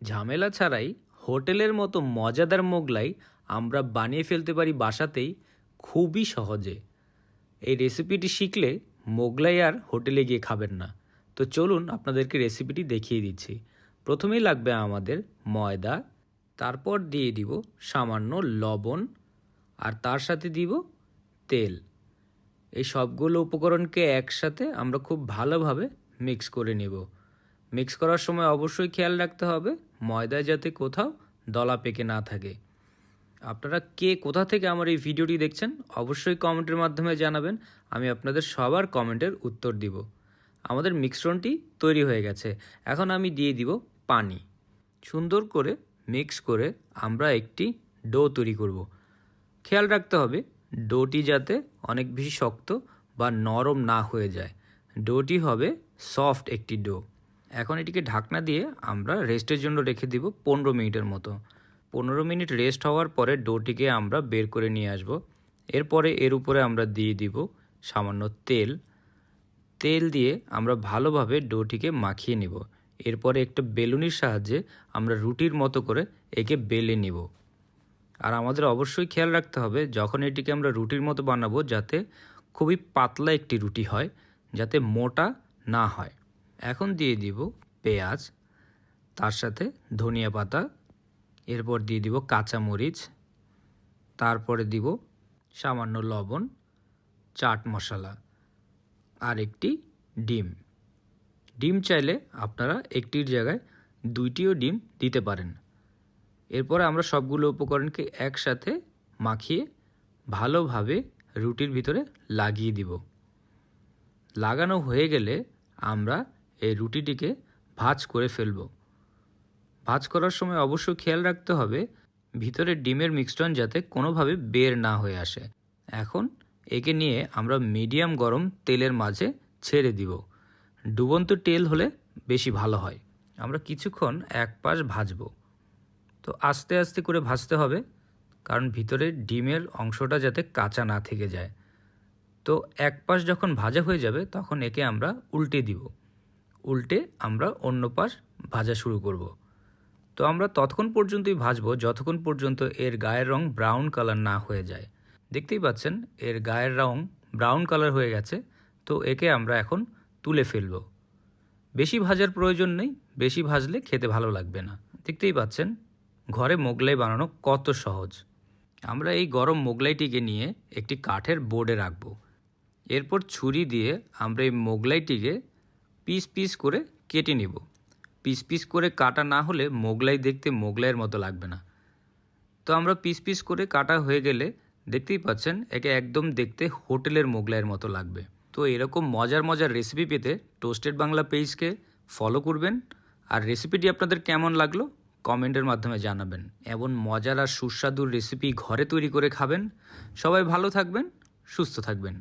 ঝামেলা ছাড়াই হোটেলের মতো মজাদার মোগলাই আমরা বানিয়ে ফেলতে পারি বাসাতেই খুবই সহজে। এই রেসিপিটি শিখলে মোগলাই আর হোটেলে গিয়ে খাবেন না। তো চলুন আপনাদেরকে রেসিপিটি দেখিয়ে দিচ্ছি। প্রথমেই লাগবে আমাদের ময়দা, তারপর দিয়ে দিব সামান্য লবণ, আর তার সাথে দিব তেল। এই সবগুলো উপকরণকে একসাথে আমরা খুব ভালোভাবে মিক্স করে নেব। মিক্স করার সময় অবশ্যই খেয়াল রাখতে হবে ময়দায় যাতে কোথাও দলা পেকে না থাকে। আপনারা কে কোথা থেকে আমার এই ভিডিওটি দেখছেন অবশ্যই কমেন্টের মাধ্যমে জানাবেন, আমি আপনাদের সবার কমেন্টের উত্তর দিব। আমাদের মিশ্রণটি তৈরি হয়ে গেছে, এখন আমি দিয়ে দিব পানি। সুন্দর করে মিক্স করে আমরা একটি ডো তৈরি করব। খেয়াল রাখতে হবে ডোটি যাতে অনেক বেশি শক্ত বা নরম না হয়ে যায়। ডোটি হবে সফট একটি ডো। এখন এটিকে ঢাকনা দিয়ে আমরা রেস্টের জন্য রেখে দিব 15 মিনিটের মতো। 15 মিনিট রেস্ট হওয়ার পরে ডোটিকে আমরা বের করে নিয়ে আসব। এরপরে এর উপরে আমরা দিয়ে দিব সামান্য তেল। তেল দিয়ে আমরা ভালোভাবে ডোটিকে মাখিয়ে নিব। এরপরে একটা বেলুনির সাহায্যে আমরা রুটির মতো করে একে বেলে নিব। আর আমাদের অবশ্যই খেয়াল রাখতে হবে যখন এটিকে আমরা রুটির মতো বানাবো যাতে খুবই পাতলা একটি রুটি হয়, যাতে মোটা না হয়। এখন দিয়ে দিব পেঁয়াজ, তার সাথে ধনিয়া পাতা, এরপর দিয়ে দিব কাঁচামরিচ, তারপরে দিব সামান্য লবণ, চাট মশলা আর একটি ডিম। ডিম চাইলে আপনারা একটির জায়গায় 2টিও ডিম দিতে পারেন। এরপরে আমরা সবগুলো উপকরণকে একসাথে মাখিয়ে ভালোভাবে রুটির ভিতরে লাগিয়ে দিব। লাগানো হয়ে গেলে আমরা এই রুটিটিকে ভাঁজ করে ফেলব। ভাঁজ করার সময় অবশ্যই খেয়াল রাখতে হবে ভিতরে ডিমের মিশ্রণ যাতে কোনোভাবে বের না হয়ে আসে। এখন একে নিয়ে আমরা মিডিয়াম গরম তেলের মাঝে ছেড়ে দিব। ডুবন্ত তেল হলে বেশি ভালো হয়। আমরা কিছুক্ষণ এক পাশ ভাজবো। তো আস্তে আস্তে করে ভাজতে হবে, কারণ ভিতরে ডিমের অংশটা যাতে কাঁচা না থেকে যায়। তো এক পাশ যখন ভাজা হয়ে যাবে তখন একে আমরা উল্টে দিব। উল্টে আমরা অন্য পাশ ভাজা শুরু করব। তো আমরা ততক্ষণ পর্যন্তই ভাজবো যতক্ষণ পর্যন্ত এর গায়ের রং ব্রাউন কালার না হয়ে যায়। দেখতেই পাচ্ছেন এর গায়ের রং ব্রাউন কালার হয়ে গেছে। তো একে আমরা এখন তুলে ফেলব। বেশি ভাজার প্রয়োজন নেই, বেশি ভাজলে খেতে ভালো লাগবে না। দেখতেই পাচ্ছেন ঘরে মোগলাই বানানো কত সহজ। আমরা এই গরম মোগলাইটিকে নিয়ে একটি কাঠের বোর্ডে রাখব। এরপর ছুরি দিয়ে আমরা এই মোগলাইটিকে পিস পিস করে কেটে নিব। পিস পিস করে কাটা না হলে মোগলাই দেখতে মোগলাইয়ের মতো লাগবে না। তো আমরা পিস পিস করে কাটা হয়ে গেলে দেখতেই পাচ্ছেন একে একদম দেখতে হোটেলের মোগলাইয়ের মতো লাগবে। তো এরকম মজার মজার রেসিপি পেতে টোস্টেড বাংলা পেজকে ফলো করবেন। আর রেসিপিটি আপনাদের কেমন লাগলো কমেন্টের মাধ্যমে জানাবেন। এমন মজার আর সুস্বাদু রেসিপি ঘরে তৈরি করে খাবেন। সবাই ভালো থাকবেন, সুস্থ থাকবেন।